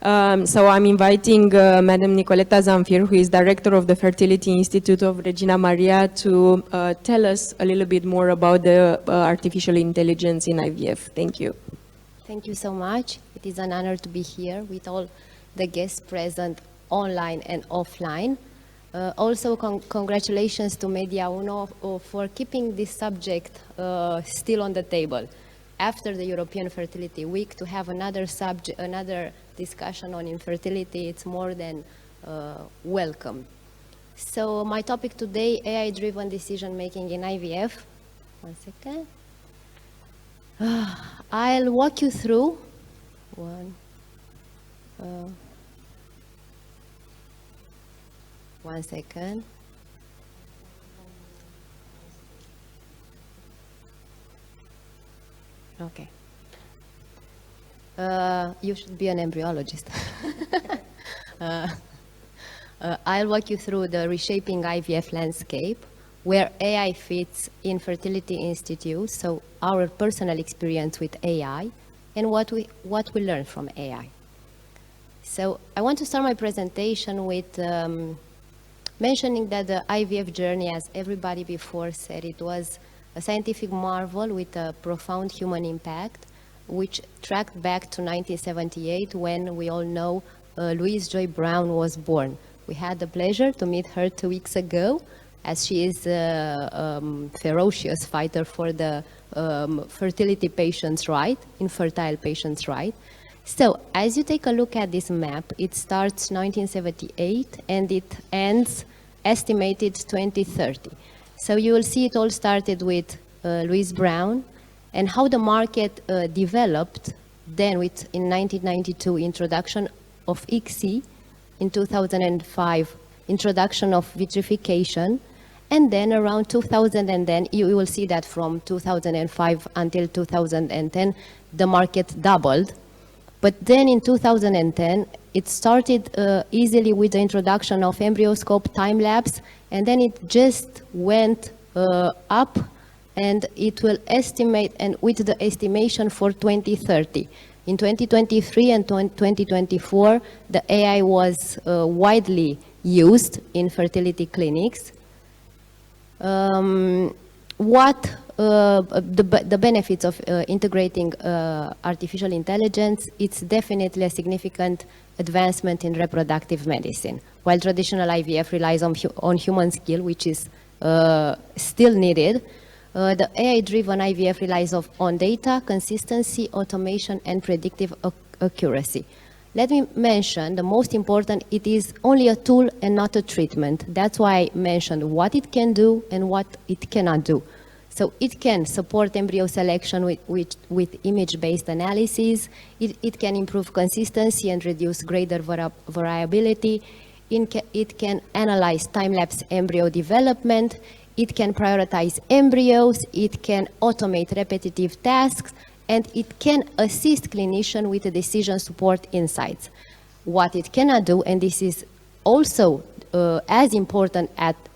So I'm inviting Madam Nicoleta Zamfir, who is Director of the Fertility Institute of Regina Maria, to tell us a little bit more about the artificial intelligence in IVF. Thank you. Thank you so much. It is an honor to be here with all the guests present online and offline. Also, congratulations to MediaUno for keeping this subject still on the table. After the European Fertility Week, to have another subject, another discussion on infertility, it's more than welcome. So my topic today, AI-driven decision-making in IVF. One second. I'll walk you through one second. Okay. You should be an embryologist. I'll walk you through the reshaping IVF landscape, where AI fits in Fertility Institute, so our personal experience with AI, and what we learn from AI. So I want to start my presentation with mentioning that the IVF journey, as everybody before said, it was a scientific marvel with a profound human impact, which tracked back to 1978, when we all know Louise Joy Brown was born. We had the pleasure to meet her 2 weeks ago, as she is a ferocious fighter for the fertility patients' right, infertile patients' right. So, as you take a look at this map, it starts 1978 and it ends estimated 2030. So you will see it all started with Louise Brown, and how the market developed then with, in 1992, introduction of ICSI, in 2005, introduction of vitrification, and then around 2000, and then you will see that from 2005 until 2010, the market doubled. But then in 2010, it started easily with the introduction of EmbryoScope time-lapse, and then it just went up, and it will estimate, and with the estimation for 2030. In 2023 and 2024, the AI was widely used in fertility clinics. The benefits of integrating artificial intelligence, it's definitely a significant advancement in reproductive medicine. While traditional IVF relies on human skill, which is still needed, the AI-driven IVF relies on data, consistency, automation, and predictive accuracy. Let me mention, the most important, it is only a tool and not a treatment. That's why I mentioned what it can do and what it cannot do. So it can support embryo selection with image-based analysis. It can improve consistency and reduce greater variability. It can analyze time-lapse embryo development. It can prioritize embryos. It can automate repetitive tasks. And it can assist clinicians with the decision support insights. What it cannot do, and this is also as important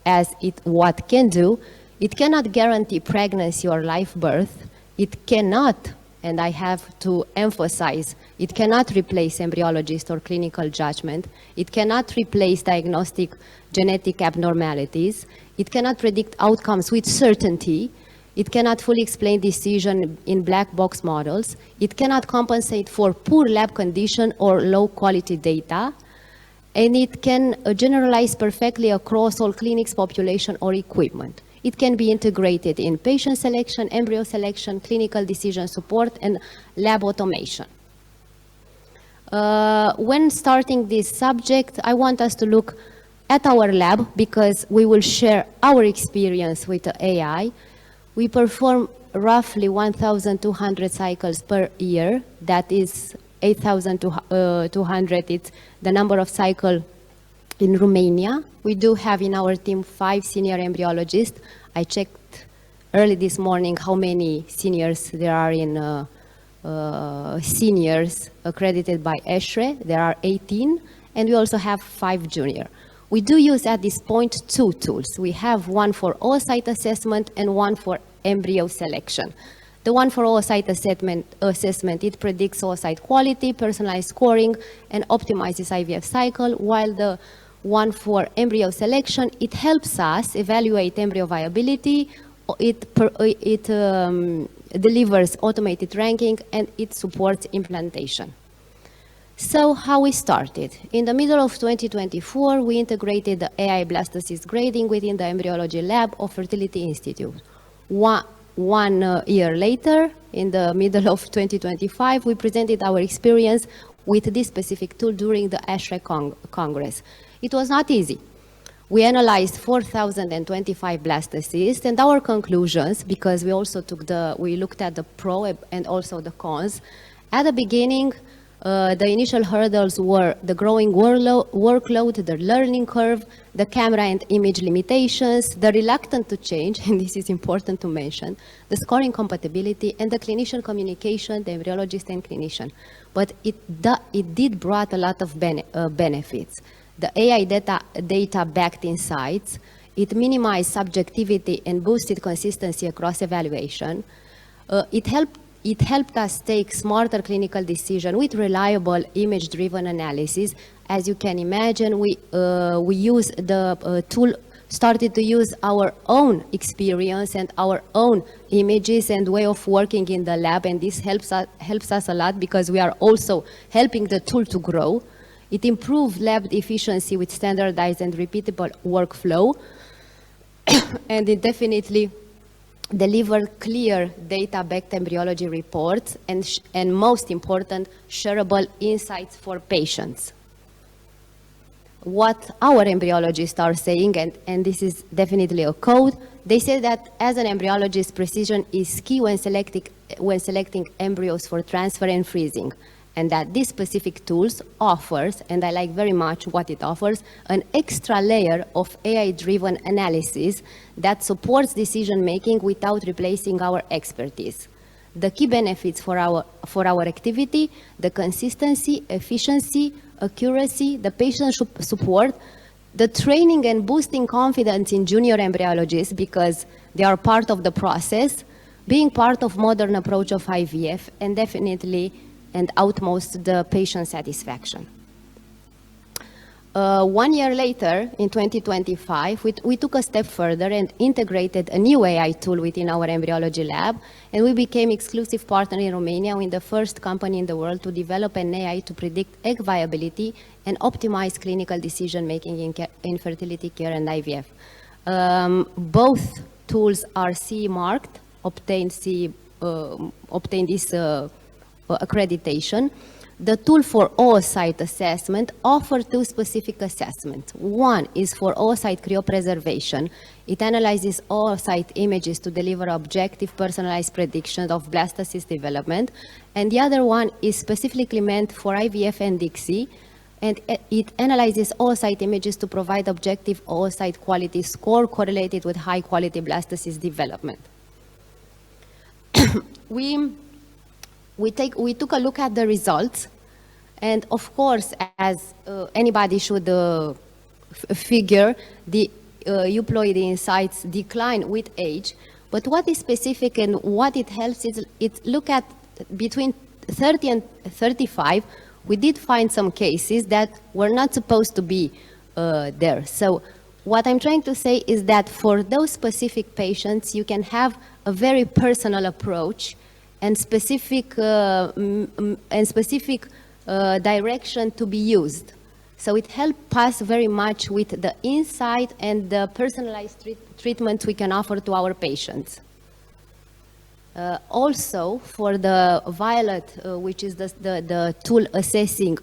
as what can do, it cannot guarantee pregnancy or live birth. It cannot, and I have to emphasize, it cannot replace embryologist or clinical judgment. It cannot replace diagnostic genetic abnormalities. It cannot predict outcomes with certainty. It cannot fully explain decision in black box models. It cannot compensate for poor lab condition or low quality data. And it can generalize perfectly across all clinics, population, or equipment. It can be integrated in patient selection, embryo selection, clinical decision support, and lab automation. When starting this subject, I want us to look at our lab, because we will share our experience with the AI. We perform roughly 1,200 cycles per year. That is 8,200. It's the number of cycles in Romania. We do have in our team 5 senior embryologists. I checked early this morning how many seniors there are in seniors accredited by ESHRE. There are 18, and we also have 5 junior. We do use at this point 2 tools. We have one for oocyte assessment and one for embryo selection. The one for oocyte assessment, it predicts oocyte quality, personalized scoring, and optimizes IVF cycle, while the one for embryo selection, it helps us evaluate embryo viability, it delivers automated ranking, and it supports implantation. So how we started. In the middle of 2024, we integrated the AI blastocyst grading within the embryology lab of Fertility Institute. One year later, in the middle of 2025, we presented our experience with this specific tool during the ASHRE Congress. It was not easy. We analyzed 4,025 blastocysts, and our conclusions, because we also we looked at the pro and also the cons. At the beginning, the initial hurdles were the growing workload, the learning curve, the camera and image limitations, the reluctance to change, and this is important to mention, the scoring compatibility, and the clinician communication, the embryologist and clinician. But it did brought a lot of benefits. The AI data-backed insights, it minimized subjectivity and boosted consistency across evaluation. It helped us take smarter clinical decisions with reliable image-driven analysis. As you can imagine, we use the tool, started to use our own experience and our own images and way of working in the lab, and this helps us a lot because we are also helping the tool to grow. It improved lab efficiency with standardized and repeatable workflow, and it definitely deliver clear data-backed embryology reports and most important, shareable insights for patients. What our embryologists are saying, and this is definitely a code, they say that as an embryologist, precision is key when selecting embryos for transfer and freezing, and that this specific tools offers, and I like very much what it offers, an extra layer of AI-driven analysis that supports decision-making without replacing our expertise. The key benefits for our activity, the consistency, efficiency, accuracy, the patient support, the training and boosting confidence in junior embryologists because they are part of the process, being part of modern approach of IVF, and definitely and utmost the patient satisfaction. 1 year later, in 2025, we took a step further and integrated a new AI tool within our embryology lab, and we became exclusive partner in Romania with the first company in the world to develop an AI to predict egg viability and optimize clinical decision-making in fertility care and IVF. Both tools are CE marked, obtained this accreditation. The tool for oocyte assessment offers two specific assessments. One is for oocyte cryopreservation. It analyzes oocyte images to deliver objective, personalized predictions of blastocyst development. And the other one is specifically meant for IVF and ICSI, and it analyzes oocyte images to provide objective oocyte quality score correlated with high-quality blastocyst development. We took a look at the results, and of course, as anybody should figure, the euploid insights decline with age. But what is specific and what it helps is it look at between 30 and 35. We did find some cases that were not supposed to be there. So what I'm trying to say is that for those specific patients, you can have a very personal approach and specific direction to be used. So it helped us very much with the insight and the personalized treatment we can offer to our patients. Also, for the Violet, which is the tool assessing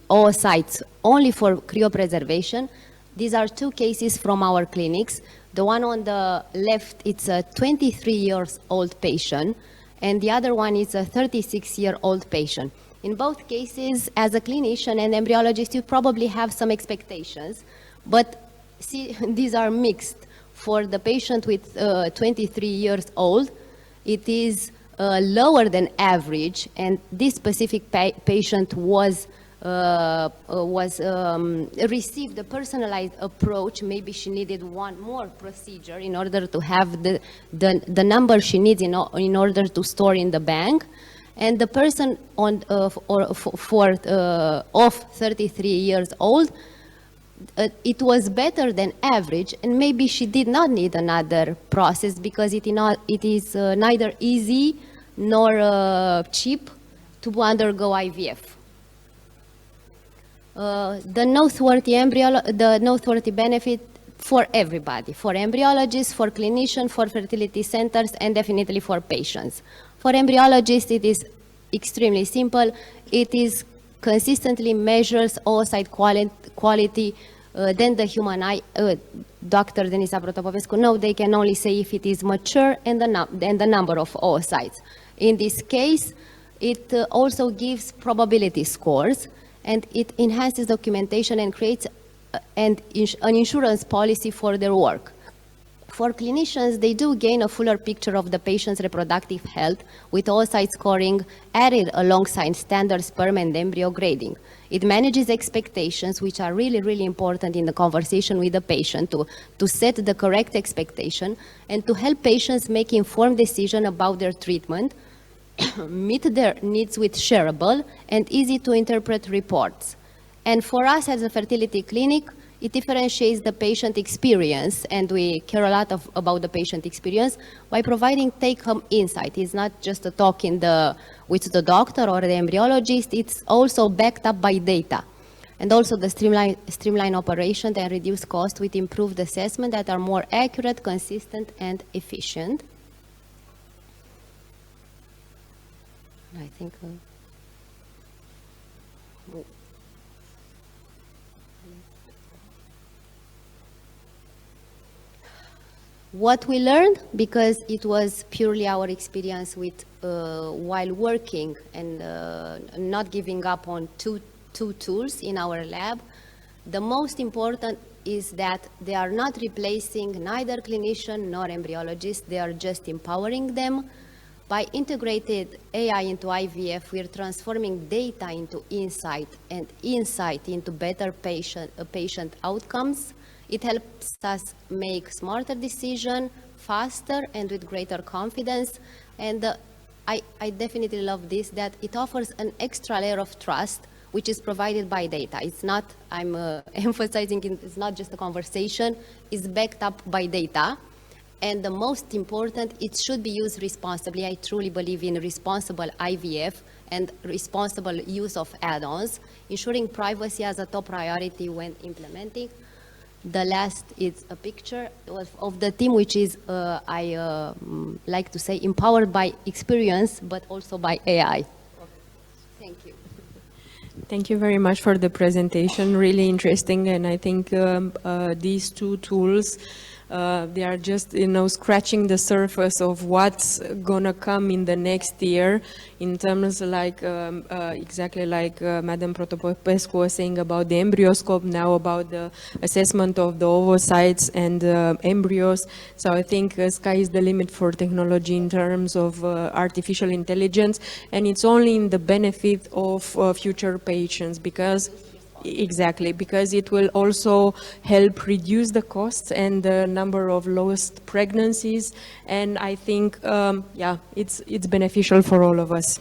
oocytes only for cryopreservation, these are two cases from our clinics. The one on the left, it's a 23-year-old patient, and the other one is a 36-year-old patient. In both cases, as a clinician and embryologist, you probably have some expectations, but see, these are mixed. For the patient with 23 years old, it is lower than average, and this specific patient was received a personalized approach. Maybe she needed one more procedure in order to have the number she needs in order to store in the bank. And the person of 33 years old, it was better than average, and maybe she did not need another process because it is neither easy nor cheap to undergo IVF. The noteworthy benefit for everybody, for embryologists, for clinicians, for fertility centers, and definitely for patients. For embryologists, it is extremely simple. It is consistently measures oocyte quality. Then the human eye, Dr. Denisa Protopopescu, no, they can only say if it is mature and the number of oocytes. In this case, it also gives probability scores, and it enhances documentation and creates an insurance policy for their work. For clinicians, they do gain a fuller picture of the patient's reproductive health with oocyte scoring added alongside standard sperm and embryo grading. It manages expectations, which are really, really important in the conversation with the patient to set the correct expectation and to help patients make informed decisions about their treatment, meet their needs with shareable and easy to interpret reports. And for us as a fertility clinic, it differentiates the patient experience, and we care a lot about the patient experience by providing take-home insight. It's not just a talk with the doctor or the embryologist, it's also backed up by data. And also the streamline operation and reduce cost with improved assessment that are more accurate, consistent, and efficient. I think... What we learned, because it was purely our experience with while working and not giving up on two tools in our lab, the most important is that they are not replacing neither clinician nor embryologist, they are just empowering them. By integrated AI into IVF, we are transforming data into insight and insight into better patient outcomes. It helps us make smarter decisions, faster and with greater confidence. And I definitely love this, that it offers an extra layer of trust, which is provided by data. It's not, I'm emphasizing, it's not just a conversation, it's backed up by data. And the most important, it should be used responsibly. I truly believe in responsible IVF and responsible use of add-ons, ensuring privacy as a top priority when implementing. The last is a picture of the team, which is, I like to say, empowered by experience, but also by AI. Thank you. Thank you very much for the presentation. Really interesting, and I think these two tools, they are just, scratching the surface of what's gonna come in the next year in terms like, exactly like Madam Protopopescu was saying about the embryoscope, now about the assessment of the ovocytes and embryos. So I think sky is the limit for technology in terms of artificial intelligence, and it's only in the benefit of future patients because exactly, because it will also help reduce the costs and the number of lost pregnancies, and I think, yeah, it's beneficial for all of us.